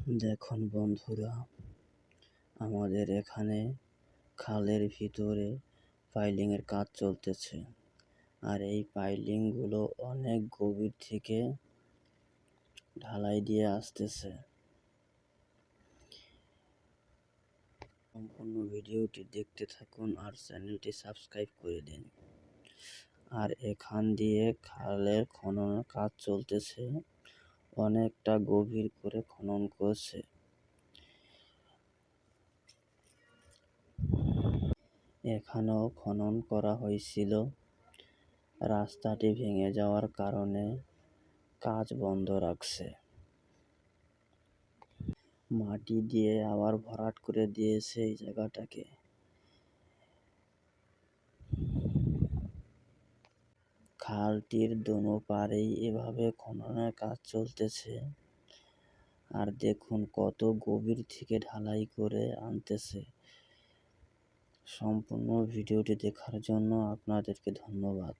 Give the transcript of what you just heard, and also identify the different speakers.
Speaker 1: দেখুন বন্ধুরা, আমাদের এখানে খালের ভিতরে পাইলিংয়ের কাজ চলতেছে। আর এই পাইলিংগুলো অনেক গভীর থেকে ঢালাই দিয়ে আসতেছে। সম্পূর্ণ ভিডিওটি দেখতে থাকুন আর চ্যানেলটি সাবস্ক্রাইব করে দিন। আর এখান দিয়ে খালের খননের কাজ চলতেছে, অনেকটা গভীর করে খনন করছে। এখানেও খনন করা হয়েছিল, রাস্তাটি ভেঙে যাওয়ার কারণে কাজ বন্ধ রাখছে। মাটি দিয়ে আবার ভরাট করে দিয়েছে এই জায়গাটাকে। খালটির দোনো পাড়েই এভাবে খননের কাজ চলতেছে। আর দেখুন কত গভীর থেকে ঢালাই করে আনতেছে। সম্পূর্ণ ভিডিওটি দেখার জন্য আপনাদেরকে ধন্যবাদ।